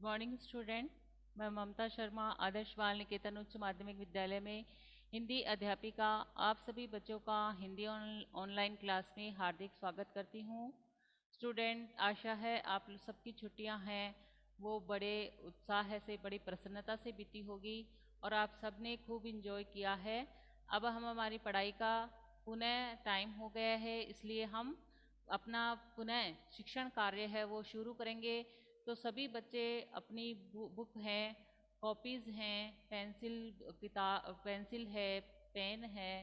Good morning student. मैं ममता शर्मा आदर्श बाल निकेतन उच्च माध्यमिक विद्यालय में हिंदी अध्यापिका आप सभी बच्चों का हिंदी ऑनलाइन क्लास में हार्दिक स्वागत करती हूँ। स्टूडेंट, आशा है आप सबकी छुट्टियां हैं वो बड़े उत्साह से, बड़ी प्रसन्नता से बीती होगी और आप सब ने खूब इंजॉय किया है। अब हम हमारी पढ़ाई का पुनः टाइम हो गया है, इसलिए हम अपना पुनः शिक्षण कार्य है वो शुरू करेंगे। तो सभी बच्चे अपनी बुक हैं, कॉपीज़ हैं, पेंसिल है, पेन है,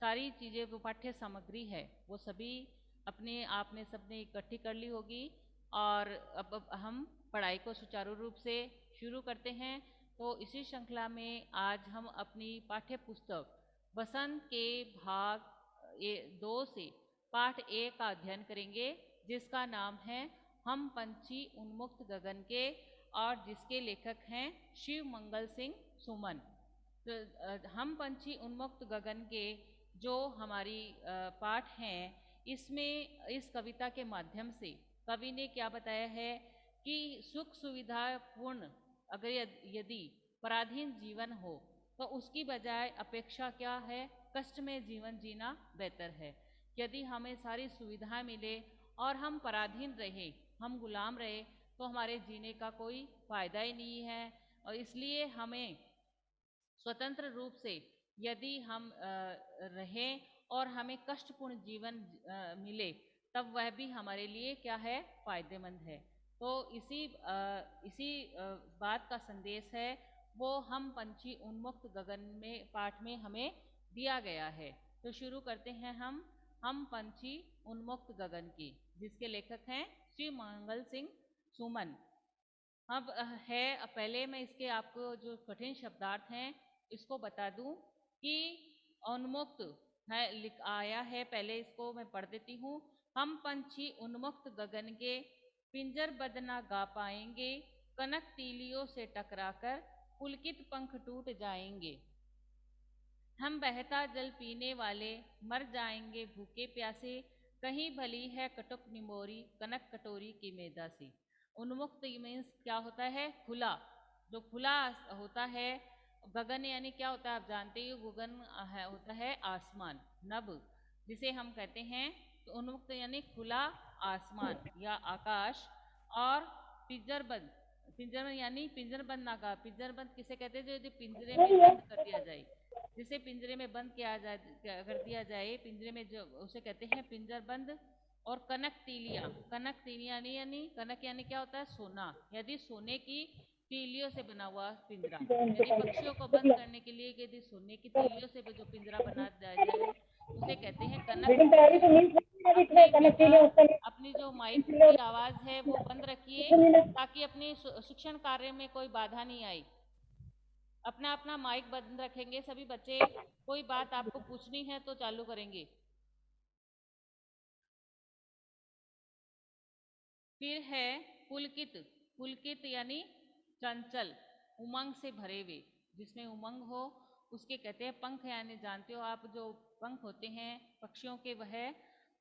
सारी चीज़ें वो पाठ्य सामग्री है वो सभी अपने आपने सबने इकट्ठी कर ली होगी। और अब हम पढ़ाई को सुचारू रूप से शुरू करते हैं। तो इसी श्रृंखला में आज हम अपनी पाठ्य पुस्तक बसंत के भाग 2 से पाठ 1 का अध्ययन करेंगे, जिसका नाम है हम पंछी उन्मुक्त गगन के, और जिसके लेखक हैं शिव मंगल सिंह सुमन। तो हम पंछी उन्मुक्त गगन के जो हमारी पाठ हैं, इसमें इस कविता के माध्यम से कवि ने क्या बताया है कि सुख सुविधा पूर्ण अगर यदि पराधीन जीवन हो तो उसकी बजाय अपेक्षा क्या है, कष्ट में जीवन जीना बेहतर है। यदि हमें सारी सुविधाएं मिले और हम पराधीन रहे, हम गुलाम रहे, तो हमारे जीने का कोई फायदा ही नहीं है। और इसलिए हमें स्वतंत्र रूप से यदि हम रहें और हमें कष्टपूर्ण जीवन मिले, तब वह भी हमारे लिए क्या है, फायदेमंद है। तो इसी बात का संदेश है वो हम पंछी उन्मुक्त गगन में पाठ में हमें दिया गया है। तो शुरू करते हैं हम पंछी उन्मुक्त गगन की, जिसके लेखक हैं श्री मंगल सिंह सुमन। अब पहले मैं इसके आपको जो कठिन शब्दार्थ हैं इसको बता दूं कि उन्मुक्त है आया है। पहले इसको मैं पढ़ देती हूँ। हम पंछी उन्मुक्त गगन के, पिंजरबद्ध ना गा पाएंगे, कनक तीलियों से टकराकर पुलकित पंख टूट जाएंगे। हम बहता जल पीने वाले मर जाएंगे भूखे प्यासे, कहीं भली है कटुक निमोरी कनक कटोरी की मेदा सी। उन्मुक्त मीन्स क्या होता है, खुला। जो खुला होता है, गगन यानी क्या होता है आप जानते ही, गगन होता है आसमान, नभ जिसे हम कहते हैं। तो उन्मुक्त यानी खुला आसमान या आकाश। और पिंजरबंद, पिंजरबंद यानी पिंजरबंद नागा। पिंजरबंद किसे कहते हैं, जो यदि पिंजरे में बंद कर दिया जाए, जिसे पिंजरे में बंद किया जाए, कर दिया जाए पिंजरे में, जो उसे कहते हैं पिंजरबंद। और कनक तीलियां, कनक तीलियां यानी कनक यानी क्या होता है, सोना। यदि सोने की तीलियों से बना हुआ पिंजरा, यदि पक्षियों को बंद करने के लिए यदि सोने की तीलियों से जो पिंजरा बना दिया जाए, उसे कहते हैं कनक तीलियां। अपनी बेटा अपनी जो माइक की आवाज है वो बंद रखिए, ताकि अपने शिक्षण कार्य में कोई बाधा नहीं आई। अपना अपना माइक बंद रखेंगे सभी बच्चे। कोई बात आपको पूछनी है तो चालू करेंगे। फिर है पुलकित। पुलकित यानी चंचल, उमंग से भरे हुए, जिसमें उमंग हो उसके कहते हैं पंख। यानी जानते हो आप, जो पंख होते हैं पक्षियों के, वह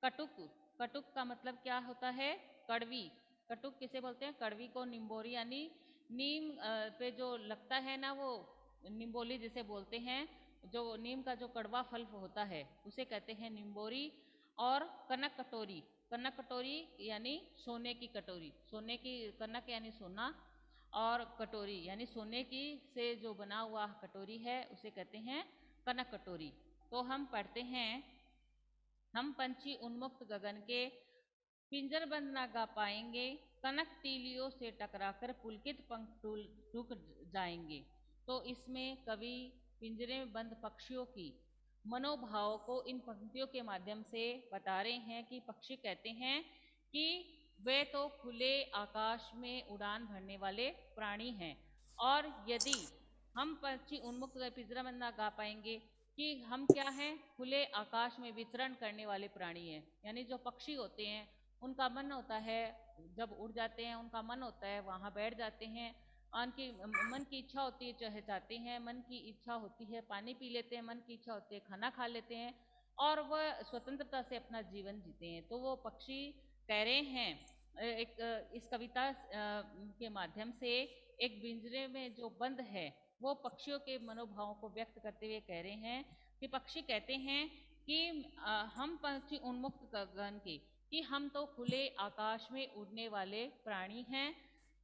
कटुक। कटुक का मतलब क्या होता है, कड़वी। कटुक किसे बोलते हैं, कड़वी को निम्बोरी यानी नीम पे जो लगता है ना, वो निम्बोली जिसे बोलते हैं। जो नीम का जो कड़वा फल होता है उसे कहते हैं निम्बोरी। और कनक कटोरी, कनक कटोरी यानी सोने की कटोरी। सोने की, कनक यानी सोना, और कटोरी यानी सोने की से जो बना हुआ कटोरी है उसे कहते हैं कनक कटोरी। तो हम पढ़ते हैं, हम पंछी उन्मुक्त गगन के, पिंजरबंद ना गा पाएंगे, कनक तीलियों से टकराकर पुलकित पंख टूट जाएंगे। तो इसमें कवि पिंजरे में बंद पक्षियों की मनोभाव को इन पंक्तियों के माध्यम से बता रहे हैं कि पक्षी कहते हैं कि वे तो खुले आकाश में उड़ान भरने वाले प्राणी हैं, और यदि हम पक्षी उन्मुक्त पिंजराबंद ना गा पाएंगे कि हम क्या हैं, खुले आकाश में विचरण करने वाले प्राणी हैं। यानी जो पक्षी होते हैं उनका मन होता है, जब उड़ जाते हैं उनका मन होता है वहाँ बैठ जाते हैं, उनकी मन की इच्छा होती है चहचहाते हैं, मन की इच्छा होती है पानी पी लेते हैं, मन की इच्छा होती है खाना खा लेते हैं, और वह स्वतंत्रता से अपना जीवन जीते हैं। तो वो पक्षी कह रहे हैं इस कविता के माध्यम से एक पिंजरे में जो बंद है वो पक्षियों के मनोभावों को व्यक्त करते हुए कह रहे हैं कि पक्षी कहते हैं कि हम पक्षी उन्मुक्त गगन के, कि हम तो खुले आकाश में उड़ने वाले प्राणी हैं,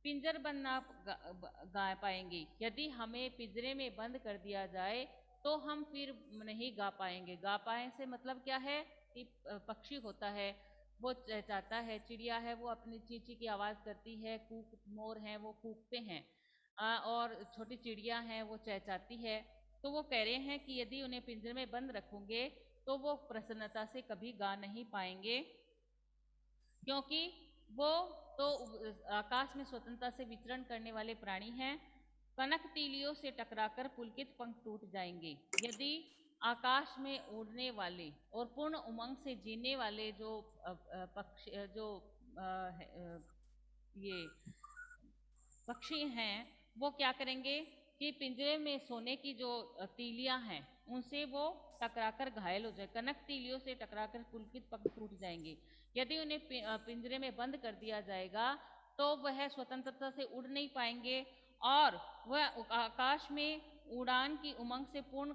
पिंजर बंद ना गा पाएंगे। यदि हमें पिंजरे में बंद कर दिया जाए तो हम फिर नहीं गा पाएंगे। गा पाए से मतलब क्या है कि पक्षी होता है वो चहचहाता है, चिड़िया है वो अपनी चींची की आवाज़ करती है, कूक मोर हैं वो कूकते हैं, और छोटी चिड़िया हैं वो चहचहाती है। तो वो कह रहे हैं कि यदि उन्हें पिंजरे में बंद रखोगे तो वो प्रसन्नता से कभी गा नहीं पाएंगे, क्योंकि वो तो आकाश में स्वतंत्रता से विचरण करने वाले प्राणी हैं। कनक तीलियों से टकराकर पुलकित पंख टूट जाएंगे। यदि आकाश में उड़ने वाले और पूर्ण उमंग से जीने वाले जो पक्षी जो ये पक्षी हैं वो क्या करेंगे कि पिंजरे में सोने की जो तीलियां हैं उनसे वो टकराकर घायल हो जाए, कनक तीलियों से टकराकर पुलकित पंख टूट जाएंगे। यदि उन्हें पिंजरे में बंद कर दिया जाएगा तो वह स्वतंत्रता से उड़ नहीं पाएंगे और वह आकाश में उड़ान की उमंग से पूर्ण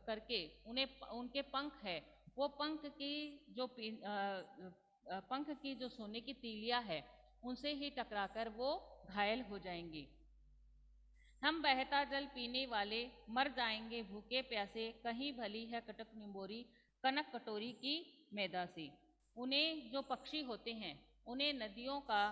करके उन्हें उनके पंख है वो पंख की जो सोने की तीलियां है उनसे ही टकराकर वो घायल हो जाएंगे। हम बहता जल पीने वाले मर जाएंगे भूखे प्यासे, कहीं भली है कटक निंबोरी कनक कटोरी की मैदा से। उन्हें जो पक्षी होते हैं उन्हें नदियों का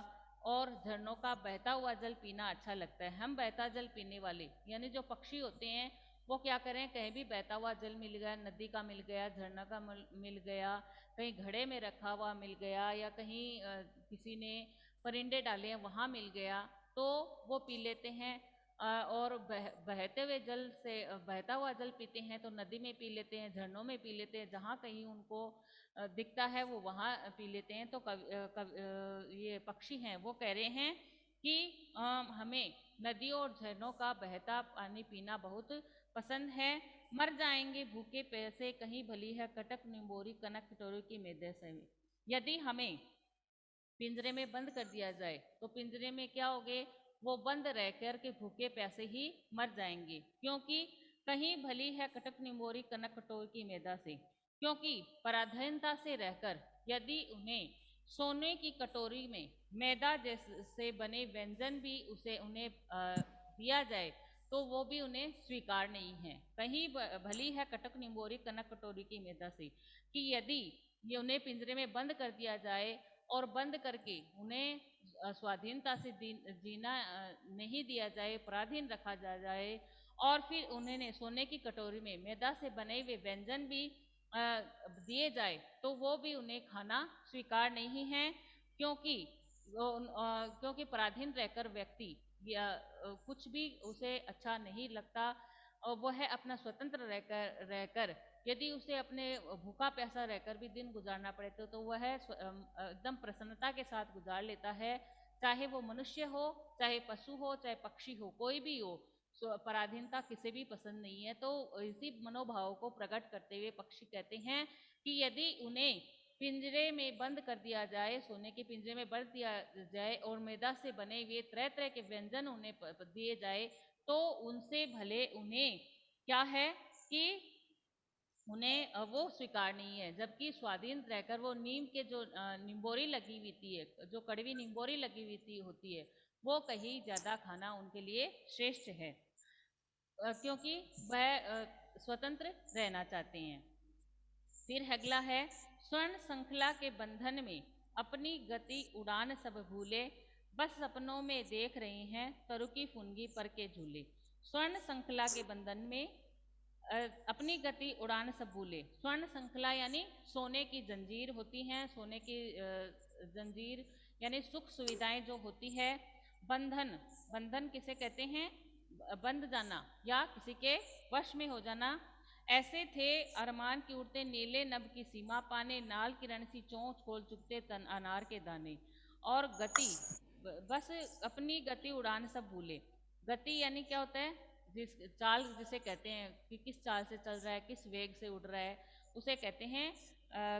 और झरनों का बहता हुआ जल पीना अच्छा लगता है। हम बहता जल पीने वाले यानी जो पक्षी होते हैं वो क्या करें, कहीं भी बहता हुआ जल मिल गया, नदी का मिल गया, झरना का मिल गया, कहीं घड़े में रखा हुआ मिल गया, या कहीं किसी ने परिंदे डाले हैं वहाँ मिल गया तो वो पी लेते हैं। और बहते हुए जल से बहता हुआ जल पीते हैं तो नदी में पी लेते हैं, झरनों में पी लेते हैं, जहाँ कहीं उनको दिखता है वो वहाँ पी लेते हैं। तो ये पक्षी हैं वो कह रहे हैं कि हमें नदियों और झरनों का बहता पानी पीना बहुत पसंद है। मर जाएंगे भूखे प्यासे, कहीं भली है कटक निंबोरी कनक कटोरी की मैदे से। यदि हमें पिंजरे में बंद कर दिया जाए तो पिंजरे में क्या होगे, वो बंद रह कर के भूखे प्यासे ही मर जाएंगे, क्योंकि कहीं भली है कटक निंबोरी कनक कटोरी की मैदा से। क्योंकि पराधीनता से रहकर यदि उन्हें सोने की कटोरी में मैदा जैसे बने व्यंजन भी उन्हें दिया जाए तो वो भी उन्हें स्वीकार नहीं है। कहीं भली है कटक निंबोरी कनक कटोरी की मैदा से, कि यदि ये उन्हें पिंजरे में बंद कर दिया जाए और बंद करके उन्हें स्वाधीनता से जीना नहीं दिया जाए, पराधीन रखा जाए, और फिर उन्हें सोने की कटोरी में मैदा से बने हुए व्यंजन भी दिए जाए तो वो भी उन्हें खाना स्वीकार नहीं है। क्योंकि पराधीन रहकर व्यक्ति या कुछ भी उसे अच्छा नहीं लगता, और वह अपना स्वतंत्र रहकर यदि उसे अपने भूखा प्यासा रहकर भी दिन गुजारना पड़े तो वह एकदम प्रसन्नता के साथ गुजार लेता है। चाहे वो मनुष्य हो, चाहे पशु हो, चाहे पक्षी हो, कोई भी हो, पराधीनता किसे भी पसंद नहीं है। तो इसी मनोभाव को प्रकट करते हुए पक्षी कहते हैं कि यदि उन्हें पिंजरे में बंद कर दिया जाए, सोने के पिंजरे में बंद दिया जाए और मैदा से बने हुए तरह तरह के व्यंजन उन्हें दिए जाए तो उनसे भले उन्हें क्या है कि उन्हें वो स्वीकार नहीं है। जबकि स्वाधीन रहकर वो नीम के जो निम्बोरी लगी हुई थी है, जो कड़वी निम्बोरी लगी हुई थी होती है, वो कहीं ज़्यादा खाना उनके लिए श्रेष्ठ है, क्योंकि वह स्वतंत्र रहना चाहते हैं। फिर अगला है, स्वर्ण श्रृंखला के बंधन में अपनी गति उड़ान सब भूले, बस सपनों में देख रहे हैं तरु की फुनगी पर के झूले। स्वर्ण श्रृंखला के बंधन में अपनी गति उड़ान सब भूले। स्वर्ण श्रृंखला यानी सोने की जंजीर होती हैं, सोने की जंजीर यानी सुख सुविधाएं जो होती है। बंधन, बंधन किसे कहते हैं, बंध जाना या किसी के वश में हो जाना। ऐसे थे अरमान की उड़ते नीले नभ की सीमा पाने, नाल किरण सी चोंच खोल चुकते तन अनार के दाने। और गति, बस अपनी गति उड़ान सब भूले। गति यानी क्या होता है, जिस चाल जिसे कहते हैं कि किस चाल से चल रहा है, किस वेग से उड़ रहा है, उसे कहते हैं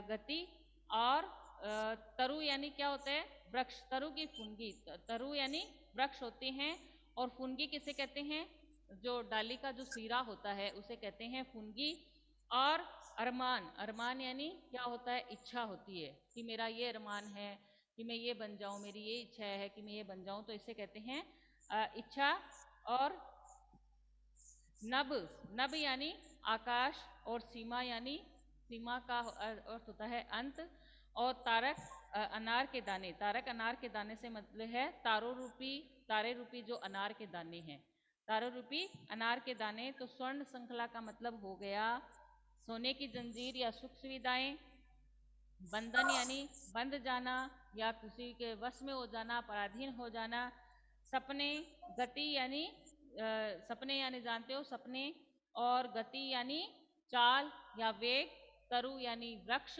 गति। और तरु यानी क्या होता है? वृक्ष। तरु की फुनगी, तरु यानी वृक्ष होते हैं, और फुनगी किसे कहते हैं? जो डाली का जो सिरा होता है उसे कहते हैं फुनगी। और अरमान, अरमान यानी क्या होता है? इच्छा होती है कि मेरा ये अरमान है कि मैं ये बन जाऊं, मेरी ये इच्छा है कि मैं ये बन जाऊं, तो इसे कहते हैं इच्छा। और नभ, नभ यानी आकाश, और सीमा यानी, सीमा का अर्थ होता है अंत। और तारक, अनार के दाने, तारक अनार के दाने से मतलब है तारों रूपी, तारे रूपी जो अनार के दाने हैं, तारों रूपी अनार के दाने। तो स्वर्ण श्रृंखला का मतलब हो गया सोने की जंजीर या सुख सुविधाएं। बंधन यानी बंध जाना या किसी के वश में हो जाना, पराधीन हो जाना। सपने, गति यानी सपने यानी जानते हो सपने, और गति यानी चाल या वेग। तरु यानी वृक्ष,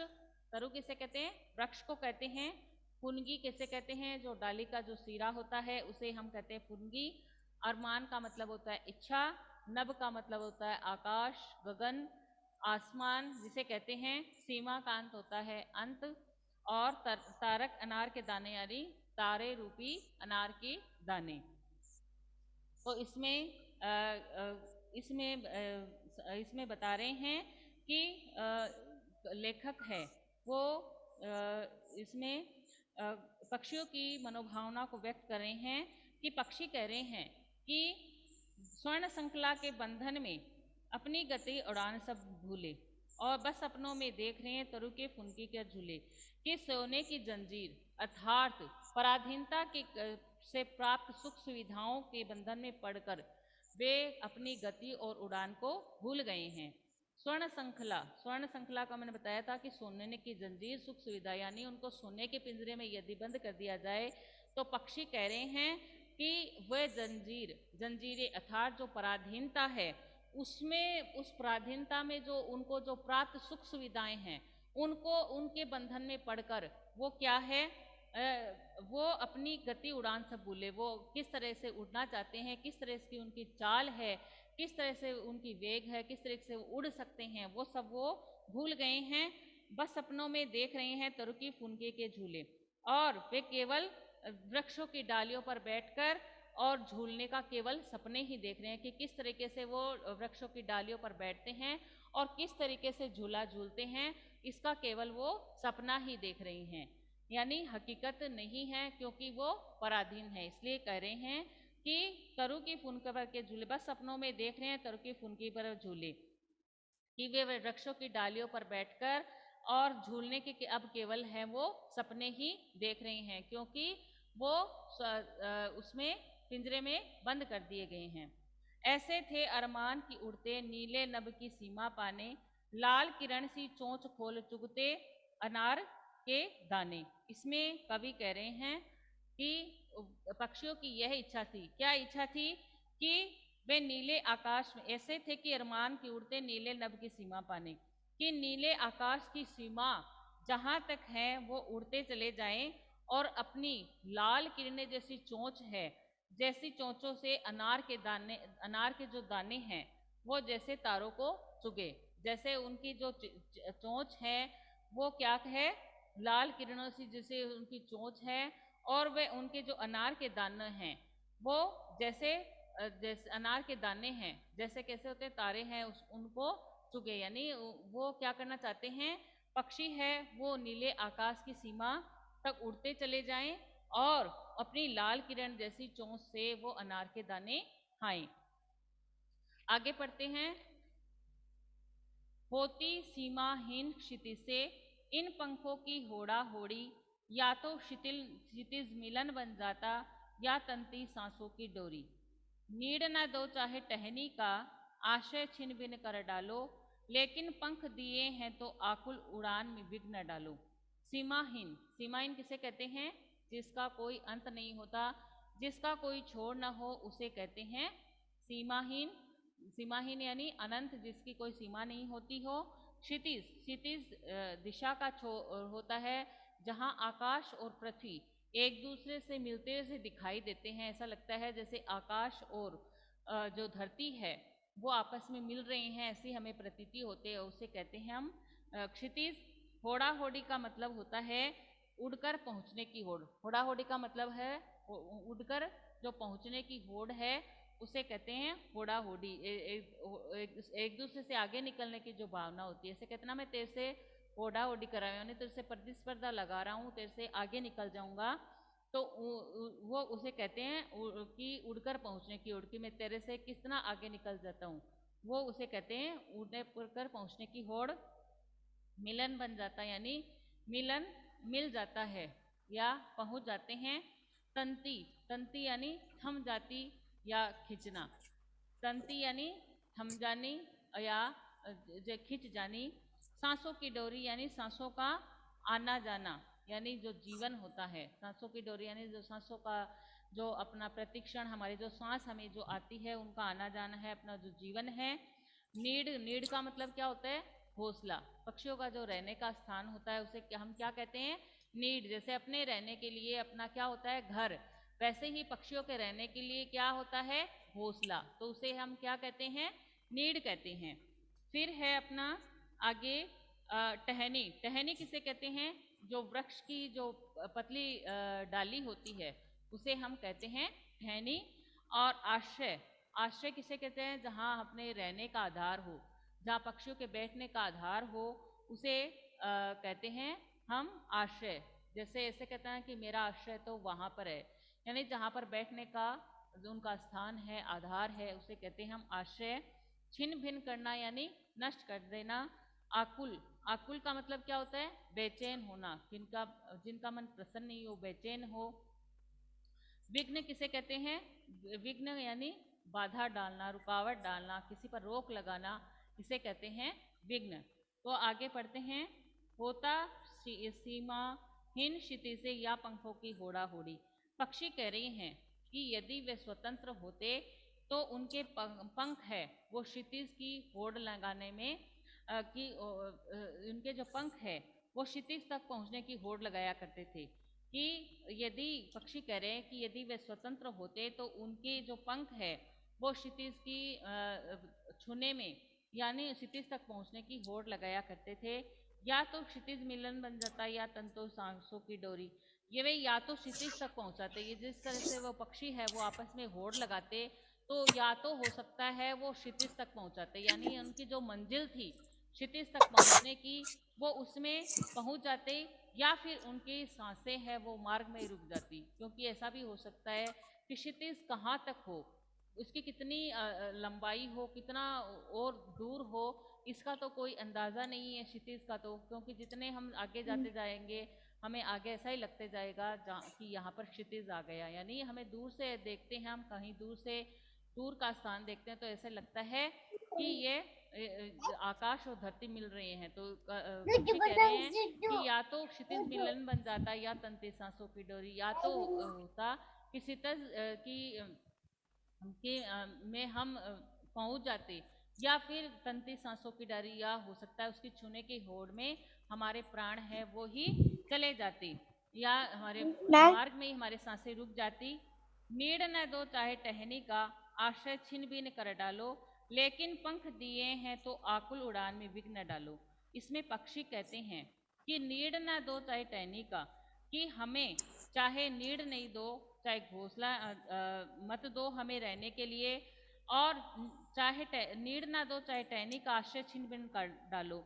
तरु किसे कहते हैं? वृक्ष को कहते हैं। फुनगी किसे कहते हैं? जो डाली का जो सिरा होता है उसे हम कहते हैं फुनगी। अरमान का मतलब होता है इच्छा। नभ का मतलब होता है आकाश, गगन, आसमान जिसे कहते हैं। सीमा का अंत होता है अंत। और तारक अनार के दाने यानी तारे रूपी अनार के दाने। तो इसमें बता रहे हैं कि लेखक है वो इसमें पक्षियों की मनोभावना को व्यक्त कर रहे हैं कि पक्षी कह रहे हैं कि स्वर्ण श्रृंखला के बंधन में अपनी गति उड़ान सब भूले, और बस सपनों में देख रहे हैं तरु के फुनकी के झूले। कि सोने की जंजीर अर्थात पराधीनता के से प्राप्त सुख सुविधाओं के बंधन में पड़कर वे अपनी गति और उड़ान को भूल गए हैं। स्वर्ण श्रृंखला, स्वर्ण श्रृंखला का मैंने बताया था कि सोने की जंजीर सुख सुविधा, यानी उनको सोने के पिंजरे में यदि बंद कर दिया जाए तो पक्षी कह रहे हैं कि वह जंजीर, जंजीरें अर्थात जो पराधीनता है उसमें, उस पराधीनता में जो उनको जो प्राप्त सुख सुविधाएं हैं उनको, उनके बंधन में पड़कर वो क्या है, वो अपनी गति उड़ान सब भूले। वो किस तरह से उड़ना चाहते हैं, किस तरह की उनकी चाल है, किस तरह से उनकी वेग है, किस तरह से उड़ सकते हैं, वो सब वो भूल गए हैं। बस सपनों में देख रहे हैं तरु की फुनगी के झूले, और वे केवल वृक्षों की डालियों पर बैठकर और झूलने का केवल सपने ही देख रहे हैं कि किस तरीके से वो वृक्षों की डालियों पर बैठते हैं और किस तरीके से झूला झूलते हैं, इसका केवल वो सपना ही देख रही हैं, यानी हकीकत नहीं है, क्योंकि वो पराधीन है। इसलिए कह रहे हैं कि तरु की फुनगी पर के झूले, बस सपनों में देख रहे हैं तरु की फुनगी पर झूले, कि वे वृक्षों की डालियों पर बैठकर और झूलने के अब केवल है वो सपने ही देख रहे हैं, क्योंकि वो उसमें पिंजरे में बंद कर दिए गए हैं। ऐसे थे अरमान की उड़ते नीले नभ की सीमा पाने, लाल किरण सी चोंच खोल चुगते अनार के दाने। इसमें कवि कह रहे हैं कि पक्षियों की यह इच्छा थी, क्या इच्छा थी? कि वे नीले आकाश में, ऐसे थे कि अरमान की उड़ते नीले नभ की सीमा पाने, कि नीले आकाश की सीमा जहाँ तक है वो उड़ते चले जाएं और अपनी लाल किरणें जैसी चोंच है, जैसी चोंचों से अनार के दाने, अनार के जो दाने हैं वो जैसे तारों को चुगे, जैसे उनकी जो चोंच है वो क्या है, लाल किरणों से जैसे उनकी चोंच है, और वे उनके जो अनार के दाने हैं वो जैसे जैसे अनार के दाने हैं, जैसे कैसे होते हैं तारे हैं, उनको चुगे। यानी वो क्या करना चाहते हैं, पक्षी है वो नीले आकाश की सीमा तक उड़ते चले जाएं और अपनी लाल किरण जैसी चोंच से वो अनार के दाने खाएं। आगे पढ़ते हैं। होती सीमाहीन क्षितिज से इन पंखों की होड़ा होड़ी, या तो क्षितिज मिलन बन जाता या तंती सांसों की डोरी। नीड न दो चाहे टहनी का, आश्रय छिन बिन कर डालो, लेकिन पंख दिए हैं तो आकुल उड़ान में विघ्न डालो। सीमाहीन, सीमाहीन किसे कहते हैं? जिसका कोई अंत नहीं होता, जिसका कोई छोर न हो उसे कहते हैं सीमाहीन। सीमाहीन यानी अनंत, जिसकी कोई सीमा नहीं होती हो। क्षितिज, क्षितिज दिशा का होता है जहाँ आकाश और पृथ्वी एक दूसरे से मिलते हुए दिखाई देते हैं, ऐसा लगता है जैसे आकाश और जो धरती है वो आपस में मिल रहे हैं, ऐसी हमें प्रतीति होती है, उसे कहते हैं हम क्षितिज। होड़ा होड़ी का मतलब होता है उड़कर पहुंचने की होड़। होड़ा होड़ी का मतलब है उड़कर जो पहुंचने की होड़ है उसे कहते हैं होड़ा होड़ी। एक दूसरे से आगे निकलने की जो भावना होती है, ऐसे कहते ना मैं तेरे से होड़ा होड़ी करा रहा हूँ, तेरे से प्रतिस्पर्धा लगा रहा हूँ, तेरे से आगे निकल जाऊंगा, तो वो उसे कहते हैं कि उड़कर पहुंचने की होड़, कि मैं तेरे से कितना आगे निकल जाता हूँ, वो उसे कहते हैं उड़कर पहुंचने की होड़। मिलन बन जाता है यानी मिलन मिल जाता है या पहुंच जाते हैं। तंती, तंती यानी थम जाती या खिंचना। तंती यानी थम जानी या खिंच जानी। सांसों की डोरी यानी सांसों का आना जाना, यानी जो जीवन होता है, सांसों की डोरी यानी जो सांसों का जो अपना प्रतिक्षण, हमारी जो सांस हमें जो आती है उनका आना जाना है, अपना जो जीवन है। नीड, नीड का मतलब क्या होता है? घोंसला। पक्षियों का जो रहने का स्थान होता है उसे हम क्या कहते हैं? नीड। जैसे अपने रहने के लिए अपना क्या होता है? घर, वैसे ही पक्षियों के रहने के लिए क्या होता है? घोंसला। तो उसे हम क्या कहते हैं? नीड कहते हैं। फिर है अपना आगे टहनी। टहनी किसे कहते हैं? जो वृक्ष की जो पतली डाली होती है उसे हम कहते हैं टहनी। और आश्रय, आश्रय किसे कहते हैं? जहाँ अपने रहने का आधार हो, जहाँ पक्षियों के बैठने का आधार हो, उसे कहते हैं हम आश्रय। जैसे ऐसे कहते हैं कि मेरा आश्रय तो वहाँ पर है, यानी जहाँ पर बैठने का जो उनका स्थान है, आधार है, उसे कहते हैं हम आश्रय। छिन्न भिन्न करना यानी नष्ट कर देना। आकुल, आकुल का मतलब क्या होता है? बेचैन होना, जिनका जिनका मन प्रसन्न नहीं हो, बेचैन हो। विघ्न किसे कहते हैं? विघ्न यानी बाधा डालना, रुकावट डालना, किसी पर रोक लगाना, इसे कहते हैं विघ्न। तो आगे पढ़ते हैं। होता सीमाहीन क्षिति से या पंखों की होड़ा होड़ी। पक्षी कह रहे हैं कि यदि वे स्वतंत्र होते तो उनके पंख है वो क्षितिज की होड़ लगाने में उनके जो पंख है वो क्षितिज तक पहुंचने की होड़ लगाया करते थे। कि यदि पक्षी कह रहे हैं कि यदि वे स्वतंत्र होते तो उनके जो पंख है वो क्षितिज की छूने में यानी क्षितिज तक पहुंचने की होड़ लगाया करते थे। या तो क्षितिज मिलन बन जाता या तंतु सांसों की डोरी। ये वे या तो क्षितिज तक पहुंचाते, ये जिस तरह से वो पक्षी है वो आपस में होड़ लगाते, तो या तो हो सकता है वो क्षितिज तक पहुंचाते, यानी उनकी जो मंजिल थी क्षितिज तक पहुंचने की वो उसमें पहुंच जाते, या फिर उनकी सांसें हैं वो मार्ग में रुक जाती। क्योंकि ऐसा भी हो सकता है कि क्षितिज कहाँ तक हो, उसकी कितनी लंबाई हो, कितना और दूर हो, इसका तो कोई अंदाज़ा नहीं है क्षितिज का। तो क्योंकि जितने हम आगे जाते जाएंगे हमें आगे ऐसा ही लगते जाएगा कि यहाँ पर क्षितिज आ गया, यानी हमें दूर से देखते हैं, हम कहीं दूर से दूर का स्थान देखते हैं तो ऐसे लगता है कि ये आकाश और धरती मिल रहे हैं। तो पक्षी कह रहे हैं कि या तो क्षितिज मिलन बन जाता या तंते सांसों की डोरी, या तो होता कि क्षितिज में हम पहुंच जाते, या फिर तंती सांसों की डोरी, या हो सकता है उसकी छूने की होड़ में हमारे प्राण है वो ही चले जाते, या हमारे मार्ग में ही हमारे सांसें रुक जाती। नीड़ न दो चाहे टहनी का, आश्रय छिन भी न कर डालो, लेकिन पंख दिए हैं तो आकुल उड़ान में विघ्न न डालो। इसमें पक्षी कहते हैं कि नीड़ न दो चाहे टहनी का, कि हमें चाहे नीड़ नहीं दो, चाहे घोंसला मत दो हमें रहने के लिए, और चाहे नीड़ ना दो चाहे टहनी का आश्रय छिन भिन कर डालो।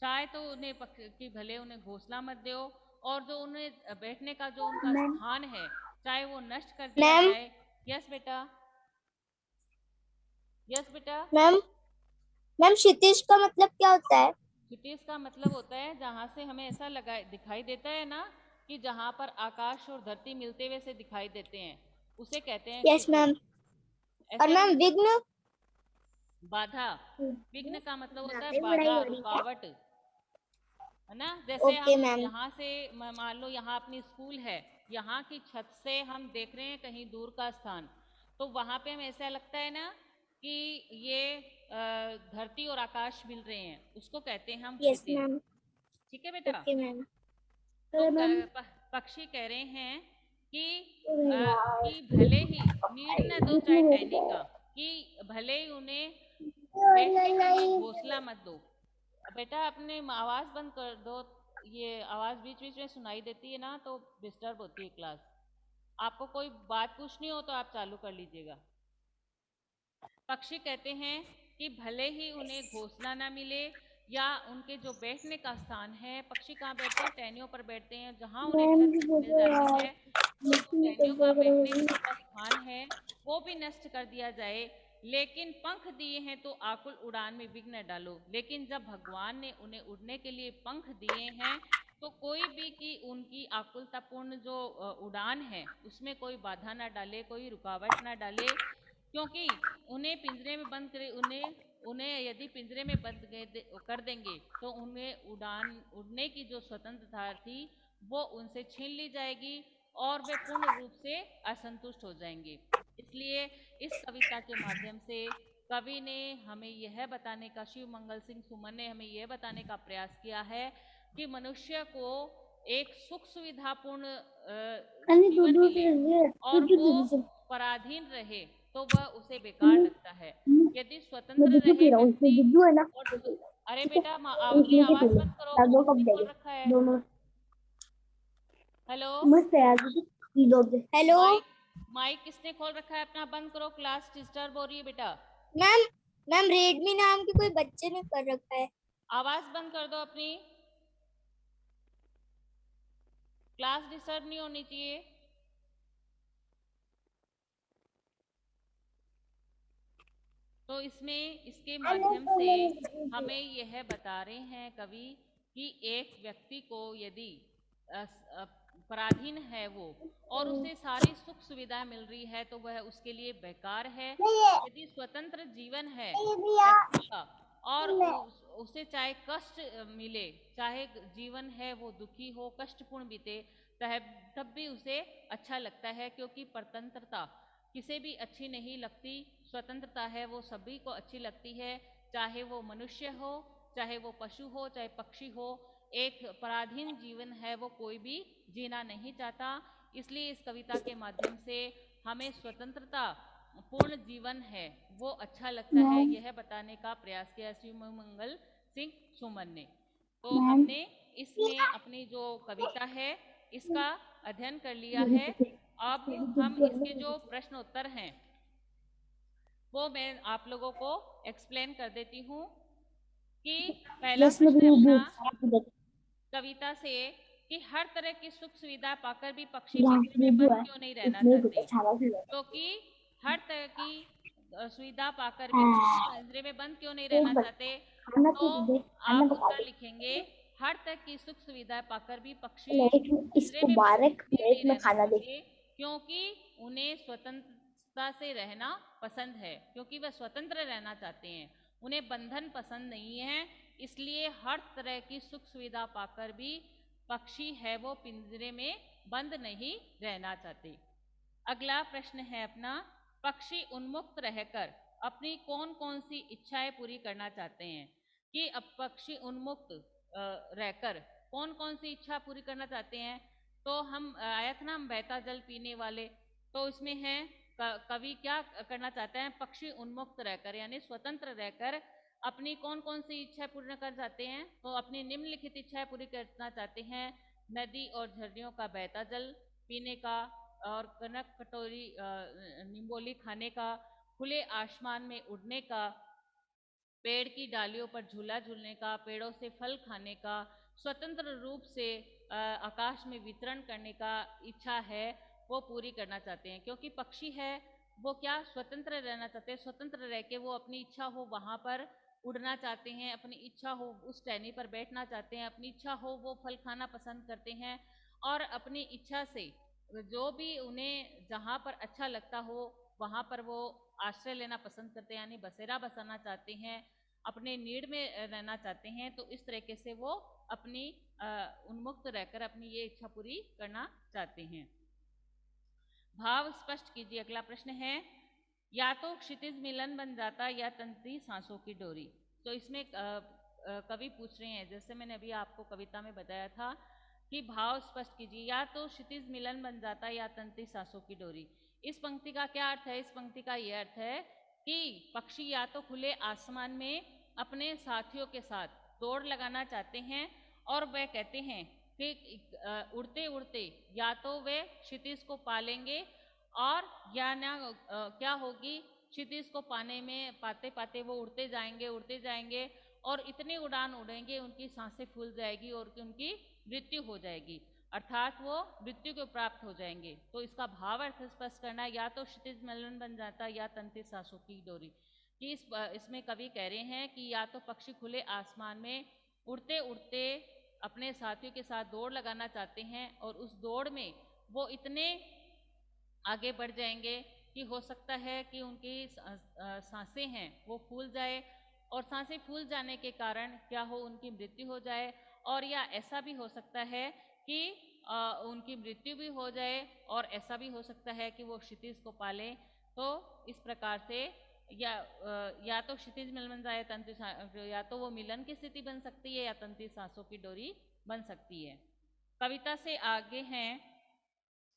चाहे तो उन्हें कि भले उन्हें घोंसला मत दो, और जो उन्हें बैठने का जो उनका स्थान है चाहे वो नष्ट कर दिया जाए। यस बेटा, यस बेटा। मैम, मैम क्षितिज का मतलब क्या होता है? क्षितिज का मतलब होता है जहाँ से हमें ऐसा लगा दिखाई देता है ना कि जहाँ पर आकाश और धरती मिलते हुए से दिखाई देते हैं उसे कहते हैं यस क्षितिज। मैम। और ऐसे मैम हम विघ्न? बाधा, विघ्न का मतलब होता है बाधा, रुकावट, है ना। जैसे ओके हम मैम। यहाँ से मान लो यहाँ अपनी स्कूल है, यहाँ की छत से हम देख रहे हैं कहीं दूर का स्थान, तो वहाँ पे हमें ऐसा लगता है ना कि ये धरती और आकाश मिल रहे हैं, उसको कहते हैं हम यस क्षितिज। मैम। ठीक है बेटा। Okay ma'am. तो मैम, पक्षी कह रहे हैं कि भले ही नीड न दो चाहे टहनी का, कि भले ही उन्हें बैठने के लिए घोंसला मत दो। बेटा अपने आवाज बंद कर दो, ये आवाज बीच बीच में सुनाई देती है ना, तो डिस्टर्ब होती है क्लास। आपको कोई बात पूछनी हो तो आप चालू कर लीजिएगा। पक्षी कहते हैं कि भले ही उन्हें घोंसला ना मिले या उनके जो बैठने का स्थान है, पक्षी कहाँ बैठते हैं? टहनियों पर बैठते हैं। जहाँ उन्हें मैम छत भी मिल बोलो जाती यार, है तो जो मिट्टी टहनियों निकल का जाएगा बैठने मेरी। का स्थान है वो भी नष्ट कर दिया जाए। लेकिन पंख दिए हैं तो आकुल उड़ान में विघ्न न डालो। लेकिन जब भगवान ने उन्हें उड़ने के लिए पंख दिए हैं तो कोई भी की उनकी आकुलतापूर्ण जो उड़ान है उसमें कोई बाधा ना डाले, कोई रुकावट ना डाले। क्योंकि उन्हें पिंजरे में बंद करे, उन्हें उन्हें यदि पिंजरे में बंद कर देंगे तो उन्हें उड़ने की जो स्वतंत्रता थी वो उनसे छीन ली जाएगी और वे पूर्ण रूप से असंतुष्ट हो जाएंगे। इसलिए इस कविता के माध्यम से कवि ने हमें यह बताने का, शिव मंगल सिंह सुमन ने हमें यह बताने का प्रयास किया है कि मनुष्य को एक सुख सुविधापूर्ण अन्य जीवन मिले और वो दूध से पराधीन रहे तो वह उसे बेकार लगता है। यदि मैं स्वतंत्र दूध रहे पी रहा हूँ, इसमें व्यक्ति दूध है ना। और अरे ठीक है, बेटा एक अपनी नीचे आवाज पी लो, बंद करो, दो कप किसने खोल देंगे रखा है? दोनों। हेलो, मस्त है यार, दूध पी लोगे। हेलो माइक माइक किसने खोल रखा है? अपना बंद करो, क्लास डिस्टर्ब हो रही है बेटा। मैम। मैम रेडमी नाम के कोई बच्चे ने कर रखा है। आवाज बंद कर दो अपनी, क्लास डिस्टर्ब नहीं होनी चाहिए। तो इसमें इसके माध्यम से हमें यह बता रहे हैं कवि कि एक व्यक्ति को यदि पराधीन है वो और उसे सारी सुख सुविधाएं मिल रही है तो वह उसके लिए बेकार है। यदि स्वतंत्र जीवन है व्यक्ति का और उसे चाहे कष्ट मिले, चाहे जीवन है वो दुखी हो, कष्टपूर्ण बीते, तब भी उसे अच्छा लगता है। क्योंकि परतंत्रता किसे भी अच्छी नहीं लगती, स्वतंत्रता है वो सभी को अच्छी लगती है। चाहे वो मनुष्य हो, चाहे वो पशु हो, चाहे पक्षी हो, एक पराधीन जीवन है वो कोई भी जीना नहीं चाहता। इसलिए इस कविता के माध्यम से हमें स्वतंत्रता पूर्ण जीवन है वो अच्छा लगता है, मैम यह बताने का प्रयास किया शिव मंगल सिंह सुमन ने। तो मैम हमने इसमें अपनी जो कविता है इसका अध्ययन कर लिया है। अब हम इसके जो प्रश्न उत्तर हैं वो मैं आप लोगों को एक्सप्लेन कर देती हूँ कि पहला जस्ट प्रश्न है अपना दूध कविता से कि हर तरह की सुख सुविधा पाकर भी पक्षी यहाँ पिंजरे में नींबू बंद है, क्यों नहीं रहना इसमें कुछ चाहते? छावा भी है। क्योंकि हर तरह की सुविधा पाकर भी पक्षी हाँ, पिंजरे में बंद क्यों नहीं एक रहना बार चाहते? खाना तो तो दे, खाना आप तो खा उत्तर दे। लिखेंगे हर तरह की सुख सुविधाएं पाकर भी पक्षी चलो एक पिंजरे इसको में बंद बारह इसलिए नहीं प्लेट में रहना खाना दे। चाहते क्योंकि उन्हें स्वतंत्रता से रहना पसंद है, क्योंकि वह स्वतंत्र रहना चाहते हैं, उन्हें बंधन पसंद नहीं है। इसलिए हर तरह की सुख सुविधा पाकर भी पक्षी है वो पिंजरे में बंद नहीं रहना चाहते। अगला प्रश्न है अपना, पक्षी उन्मुक्त रहकर अपनी कौन कौन सी इच्छाएं पूरी करना चाहते हैं? कि अब पक्षी उन्मुक्त रहकर कौन कौन सी इच्छा पूरी करना चाहते हैं? तो हम आया था ना, हम बहता जल पीने वाले, तो इसमें है कवि क्या करना चाहते हैं? पक्षी उन्मुक्त रहकर यानी स्वतंत्र रहकर अपनी कौन कौन सी इच्छा पूर्ण कर चाहते हैं? तो अपनी निम्नलिखित इच्छाएं पूरी करना चाहते हैं, नदी और झरनियों का बहता जल पीने का, और कनक कटोरी निम्बोली खाने का, खुले आसमान में उड़ने का, पेड़ की डालियों पर झूला झूलने का, पेड़ों से फल खाने का, स्वतंत्र रूप से आकाश में वितरण करने का इच्छा है वो पूरी करना चाहते हैं। क्योंकि पक्षी है वो क्या स्वतंत्र रहना चाहते हैं, स्वतंत्र रह के वो अपनी इच्छा हो वहां पर उड़ना चाहते हैं, अपनी इच्छा हो उस टहनी पर बैठना चाहते हैं, अपनी इच्छा हो वो फल खाना पसंद करते हैं, और अपनी इच्छा से जो भी उन्हें जहाँ पर अच्छा लगता हो वहाँ पर वो आश्रय लेना पसंद करते हैं, यानी बसेरा बसाना चाहते हैं, अपने नीड़ में रहना चाहते हैं। तो इस तरीके से वो अपनी उन्मुक्त रहकर अपनी ये इच्छा पूरी करना चाहते हैं। भाव स्पष्ट कीजिए। अगला प्रश्न है, या तो क्षितिज मिलन बन जाता या तंत्री सांसों की डोरी। तो इसमें कवि पूछ रहे हैं, जैसे मैंने अभी आपको कविता में बताया था कि भाव स्पष्ट कीजिए, या तो क्षितिज मिलन बन जाता या तंत्री सांसों की डोरी। इस पंक्ति का क्या अर्थ है? इस पंक्ति का यह अर्थ है कि पक्षी या तो खुले आसमान में अपने साथियों के साथ दौड़ लगाना चाहते हैं और वह कहते हैं कि उड़ते उड़ते या तो वे क्षितिज को पालेंगे और या ना क्या होगी, क्षितिज को पाने में पाते पाते वो उड़ते जाएंगे और इतनी उड़ान उड़ेंगे उनकी सांसें फूल जाएगी और उनकी मृत्यु हो जाएगी, अर्थात वो मृत्यु को प्राप्त हो जाएंगे। तो इसका भाव अर्थ स्पष्ट करना, या तो क्षितिज मेलन बन जाता या तंत्रित सांसों की डोरी। कि इसमें कवि कह रहे हैं कि या तो पक्षी खुले आसमान में उड़ते उड़ते अपने साथियों के साथ दौड़ लगाना चाहते हैं और उस दौड़ में वो इतने आगे बढ़ जाएंगे कि हो सकता है कि उनकी सांसें हैं वो फूल जाए और सांसें फूल जाने के कारण क्या हो, उनकी मृत्यु हो जाए। और या ऐसा भी हो सकता है कि उनकी मृत्यु भी हो जाए और ऐसा भी हो सकता है कि वो क्षितिज को पाले। तो इस प्रकार से या तो क्षितिज मिल बन जाए तंत्र, या तो वो मिलन की स्थिति बन सकती है या तंत्री सांसों की डोरी बन सकती है। कविता से आगे हैं,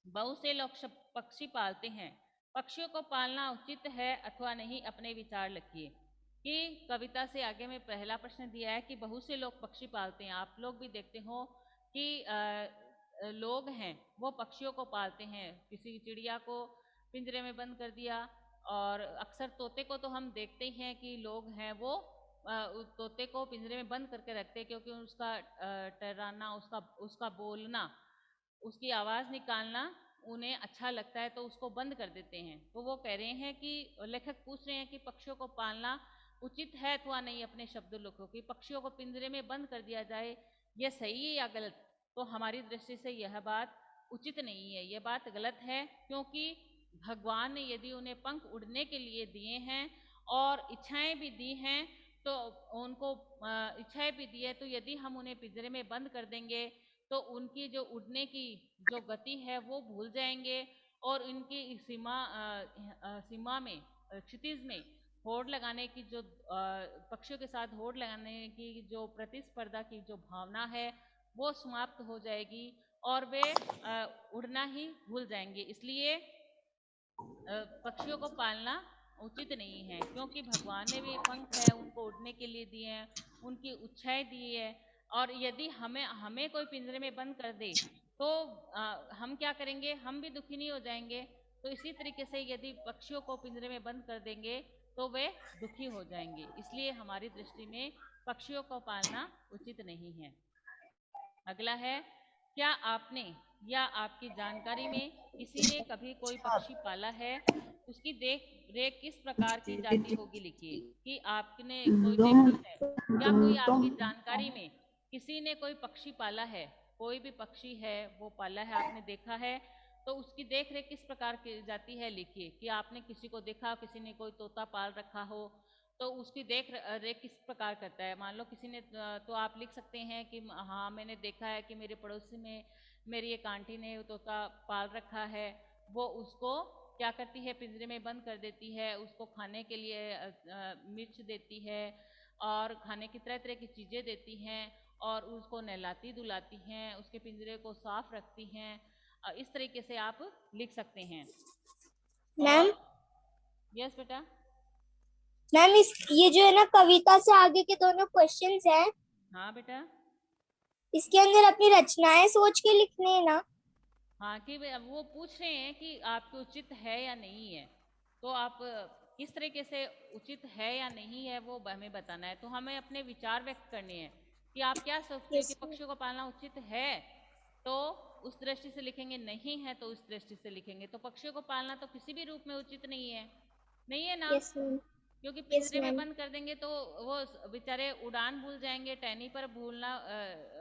बहुत से लोग पक्षी पालते हैं, पक्षियों को पालना उचित है अथवा नहीं, अपने विचार लिखिए। कि कविता से आगे में पहला प्रश्न दिया है कि बहुत से लोग पक्षी पालते हैं। आप लोग भी देखते हो कि लोग हैं वो पक्षियों को पालते हैं, किसी चिड़िया को पिंजरे में बंद कर दिया, और अक्सर तोते को तो हम देखते ही हैं कि लोग हैं वो उस तोते को पिंजरे में बंद करके रखते हैं, क्योंकि उसका टर्राना, उसका बोलना, उसकी आवाज़ निकालना उन्हें अच्छा लगता है, तो उसको बंद कर देते हैं। तो वो कह रहे हैं कि लेखक पूछ रहे हैं कि पक्षियों को पालना उचित है अथवा नहीं, अपने शब्द लिखो कि पक्षियों को पिंजरे में बंद कर दिया जाए, यह सही है या गलत। तो हमारी दृष्टि से यह बात उचित नहीं है, यह बात गलत है, क्योंकि भगवान ने यदि उन्हें पंख उड़ने के लिए दिए हैं और इच्छाएं भी दी हैं, तो उनको इच्छाएं भी दी है, तो यदि हम उन्हें पिंजरे में बंद कर देंगे तो उनकी जो उड़ने की जो गति है वो भूल जाएंगे और उनकी सीमा में, क्षितिज में होड़ लगाने की जो पक्षियों के साथ होड़ लगाने की जो प्रतिस्पर्धा की जो भावना है वो समाप्त हो जाएगी और वे उड़ना ही भूल जाएंगे। इसलिए पक्षियों को पालना उचित नहीं है, क्योंकि भगवान ने भी पंख है उनको उड़ने के लिए दिए हैं, उनकी इच्छाएं दी है। और यदि हमें कोई पिंजरे में बंद कर दे तो हम क्या करेंगे, हम भी दुखी नहीं हो जाएंगे। तो इसी तरीके से यदि पक्षियों को पिंजरे में बंद कर देंगे तो वे दुखी हो जाएंगे, इसलिए हमारी दृष्टि में पक्षियों को पालना उचित नहीं है। अगला है, क्या आपने या आपकी जानकारी में किसी ने कभी कोई पक्षी पाला है, उसकी देख रेख किस प्रकार की जाती होगी, लिखिए। कि आपने कोई देखा है या कोई आपकी जानकारी में किसी ने कोई पक्षी पाला है, कोई भी पक्षी है वो पाला है, आपने देखा है, तो उसकी देख रेख किस प्रकार की जाती है, लिखिए। कि आपने किसी को देखा, किसी ने कोई तोता पाल रखा हो तो उसकी देख रेख किस प्रकार करता है। मान लो किसी ने, तो आप लिख सकते हैं कि हाँ मैंने देखा है कि मेरे पड़ोसी में मेरी एक आंटी ने तोता पाल रखा है, वो उसको क्या करती है, पिंजरे में बंद कर देती है, उसको खाने के लिए मिर्च देती है और खाने की तरह तरह की चीज़ें देती हैं और उसको नहलाती धुलाती हैं, उसके पिंजरे को साफ रखती हैं। इस तरीके से आप लिख सकते हैं। मैम, और यस बेटा। मैम इस ये जो है ना कविता से आगे के दोनों क्वेश्चंस हैं, हाँ बेटा। इसके अंदर अपनी रचनाएं सोच के लिखने हैं ना। हाँ, कि वो पूछ रहे हैं कि आपके उचित है या नहीं है, तो आप किस तरीके से उचित है या नहीं है वो हमें बताना है। तो हमें अपने विचार व्यक्त करने हैं कि आप क्या सोचते हो कि यस मैम। पक्षियों को पालना उचित है, तो उस दृष्टि से लिखेंगे, नहीं है तो उस दृष्टि से लिखेंगे। तो पक्षियों को पालना तो किसी भी रूप में उचित नहीं है, नहीं है ना, यस मैम। क्योंकि यस पिंजरे में मैम। बंद कर देंगे तो वो बेचारे उड़ान भूल जाएंगे, टहनी पर भूलना,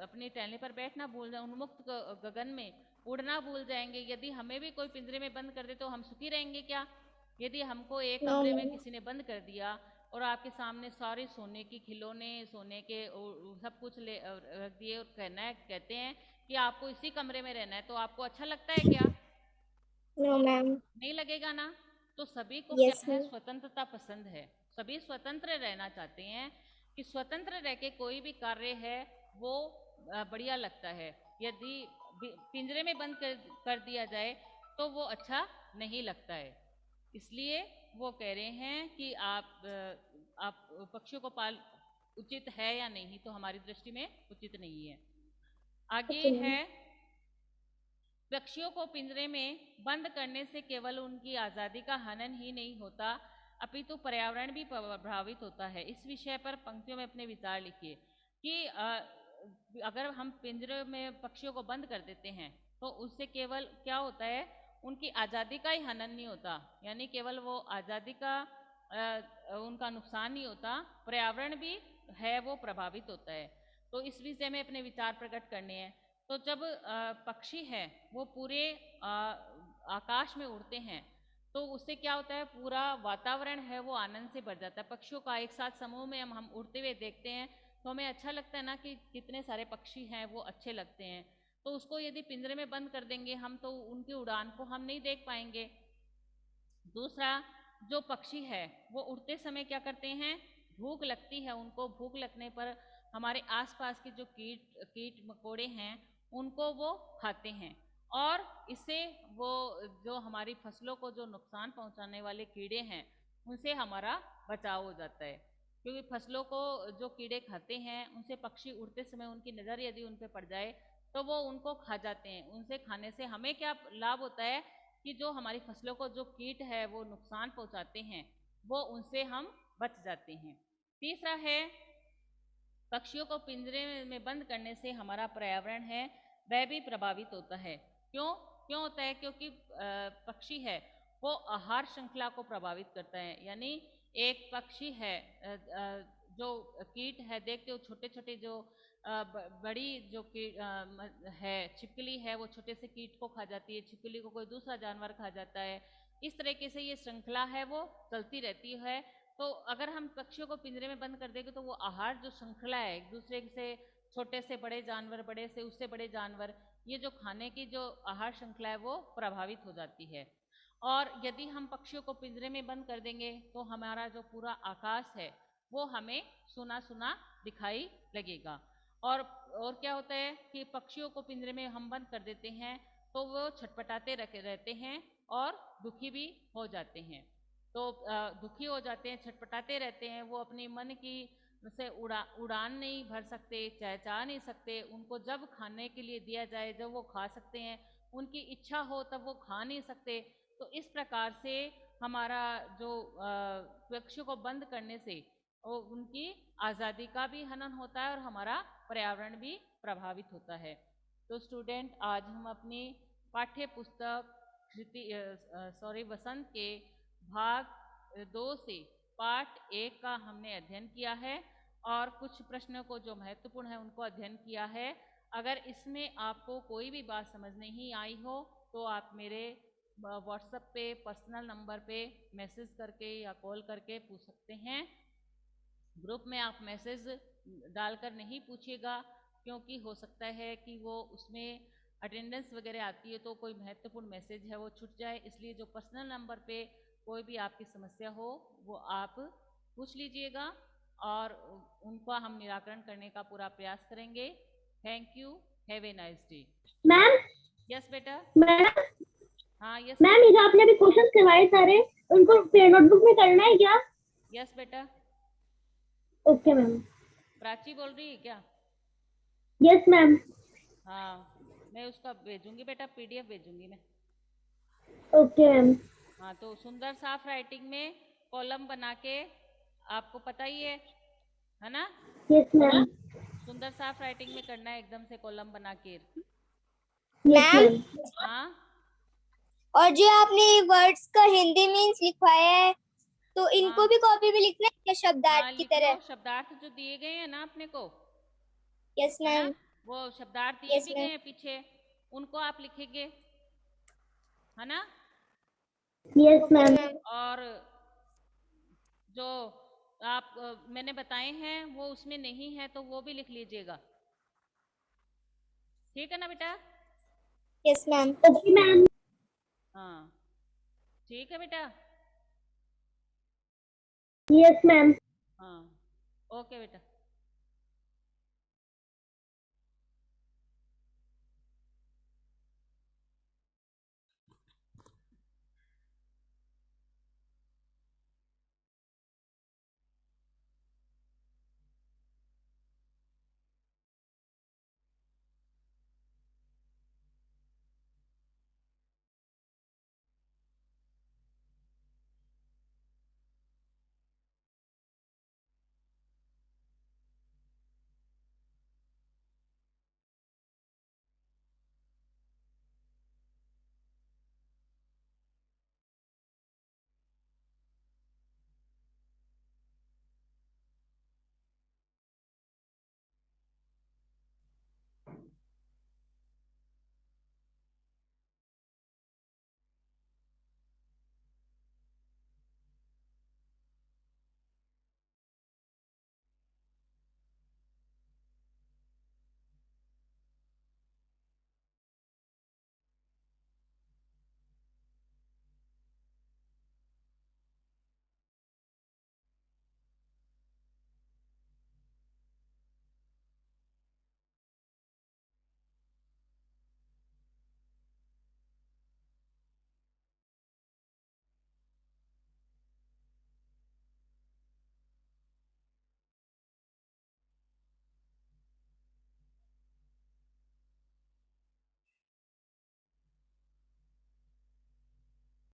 अपनी टहनी पर बैठना भूल जाए, उन्मुक्त गगन में उड़ना भूल जाएंगे। यदि हमें भी कोई पिंजरे में बंद कर दे तो हम सुखी रहेंगे क्या? यदि हमको एक नो कमरे में मैम। किसी ने बंद कर दिया और आपके सामने सारे सोने की खिलौने, सोने के सब कुछ ले रख दिए और कहते हैं कि आपको इसी कमरे में रहना है, तो आपको अच्छा लगता है क्या? No ma'am. नहीं लगेगा ना। तो सभी को क्या यस है, मैम। स्वतंत्रता पसंद है, सभी स्वतंत्र रहना चाहते हैं कि स्वतंत्र रह के कोई भी कार्य है वो बढ़िया लगता है। यदि पिंजरे में बंद कर दिया जाए तो वो अच्छा नहीं लगता है। इसलिए वो कह रहे हैं कि आप पक्षियों को पाल उचित है या नहीं, तो हमारी दृष्टि में उचित नहीं है। आगे Okay, ma'am. है, पक्षियों को पिंजरे में बंद करने से केवल उनकी आजादी का हनन ही नहीं होता, अपितु पर्यावरण भी प्रभावित होता है। इस विषय पर पंक्तियों में अपने विचार लिखिए कि अगर हम पिंजरे में पक्षियों को बंद कर देते हैं तो उससे केवल क्या होता है, उनकी आज़ादी का ही हनन नहीं होता, यानी केवल वो आज़ादी का उनका नुकसान नहीं होता, पर्यावरण भी है वो प्रभावित होता है। तो इस विषय में अपने विचार प्रकट करने हैं। तो जब पक्षी है वो पूरे आकाश में उड़ते हैं तो उससे क्या होता है, पूरा वातावरण है वो आनंद से भर जाता है। पक्षियों का एक साथ समूह में हम उड़ते हुए देखते हैं तो हमें अच्छा लगता है ना, कि कितने सारे पक्षी हैं वो अच्छे लगते हैं। तो उसको यदि पिंजरे में बंद कर देंगे हम तो उनकी उड़ान को हम नहीं देख पाएंगे। दूसरा, जो पक्षी है वो उड़ते समय क्या करते हैं, भूख लगती है उनको, भूख लगने पर हमारे आसपास के जो कीट मकोड़े हैं उनको वो खाते हैं, और इससे वो जो हमारी फसलों को जो नुकसान पहुंचाने वाले कीड़े हैं उनसे हमारा बचाव हो जाता है। क्योंकि फसलों को जो कीड़े खाते हैं उनसे पक्षी उड़ते समय उनकी नज़र यदि उन पर पड़ जाए तो वो उनको खा जाते हैं। उनसे खाने से हमें क्या लाभ होता है कि जो हमारी फसलों को जो कीट है वो नुकसान पहुंचाते हैं वो उनसे हम बच जाते हैं। तीसरा है, पक्षियों को पिंजरे में बंद करने से हमारा पर्यावरण है वह भी प्रभावित होता है। क्यों क्यों होता है, क्योंकि पक्षी है वो आहार श्रृंखला को प्रभावित करता है। यानी एक पक्षी है, जो कीट है, देखते हो छोटे छोटे जो बड़ी जो कीट है, छिपकली है, वो छोटे से कीट को खा जाती है, छिपकली को कोई दूसरा जानवर खा जाता है। इस तरीके से ये श्रृंखला है वो चलती रहती है। तो अगर हम पक्षियों को पिंजरे में बंद कर देंगे तो वो आहार जो श्रृंखला है, एक दूसरे से छोटे से बड़े जानवर, बड़े से उससे बड़े जानवर, ये जो खाने की जो आहार श्रृंखला है वो प्रभावित हो जाती है। और यदि हम पक्षियों को पिंजरे में बंद कर देंगे तो हमारा जो पूरा आकाश है वो हमें सुना सुना दिखाई लगेगा। और क्या होता है कि पक्षियों को पिंजरे में हम बंद कर देते हैं तो वो छटपटाते रहते हैं और दुखी भी हो जाते हैं। तो दुखी हो जाते हैं, छटपटाते रहते हैं, वो अपनी मन की से उड़ान नहीं भर सकते, चहचहा नहीं सकते। उनको जब खाने के लिए दिया जाए जब वो खा सकते हैं, उनकी इच्छा हो तब वो खा नहीं सकते। तो इस प्रकार से हमारा जो पक्षियों को बंद करने से वो उनकी आज़ादी का भी हनन होता है और हमारा पर्यावरण भी प्रभावित होता है। तो स्टूडेंट, आज हम अपनी पाठ्य पुस्तक वसंत के भाग 2 से पाठ 1 का हमने अध्ययन किया है और कुछ प्रश्नों को जो महत्वपूर्ण है उनको अध्ययन किया है। अगर इसमें आपको कोई भी बात समझ नहीं आई हो तो आप मेरे व्हाट्सएप पे पर्सनल नंबर पे मैसेज करके या कॉल करके पूछ सकते हैं। ग्रुप में आप मैसेज डालकर नहीं पूछिएगा, क्योंकि हो सकता है कि वो उसमें अटेंडेंस वगैरह आती है तो कोई महत्वपूर्ण मैसेज है वो छूट जाए। इसलिए जो पर्सनल नंबर पे कोई भी आपकी समस्या हो वो आप पूछ लीजिएगा और उनका हम निराकरण करने का पूरा प्रयास करेंगे। Thank you, have a nice day. Ma'am yes बेटा। मैम हाँ यस मैम, ये जो आपने अभी क्वेश्चन करवाए सारे, उनको नोटबुक में करना है क्या? यस बेटा। Okay ma'am. प्राची बोल रही है क्या? Yes ma'am. हाँ, मैं उसका भेजूंगी बेटा, पीडीएफ भेजूंगी मैं। Okay ma'am. हाँ, तो सुंदर साफ राइटिंग में कॉलम बना के, आपको पता ही है ना? Yes ma'am. सुंदर साफ राइटिंग में करना है एकदम से कॉलम बना के। Yes ma'am, ma'am. हाँ और जो आपने वर्ड्स का हिंदी मीन्स लिखवाया है तो इनको हाँ भी कॉपी में लिखना है क्या, शब्दार्थ हाँ, की लिख लो। तरह? शब्दार्थ जो दिए गए हैं ना अपने को, यस है ना, मैम। वो शब्दार्थ दिए यस भी मैम। गए हैं पीछे, उनको आप लिखेंगे, है ना? Yes okay ma'am. मैम। और जो आप मैंने बताए हैं वो उसमें नहीं है तो वो भी लिख लीजिएगा। ठीक है ना बेटा? Yes ma'am. Okay ma'am. हाँ, ठीक है बेटा। Yes ma'am. हाँ, ओके बेटा।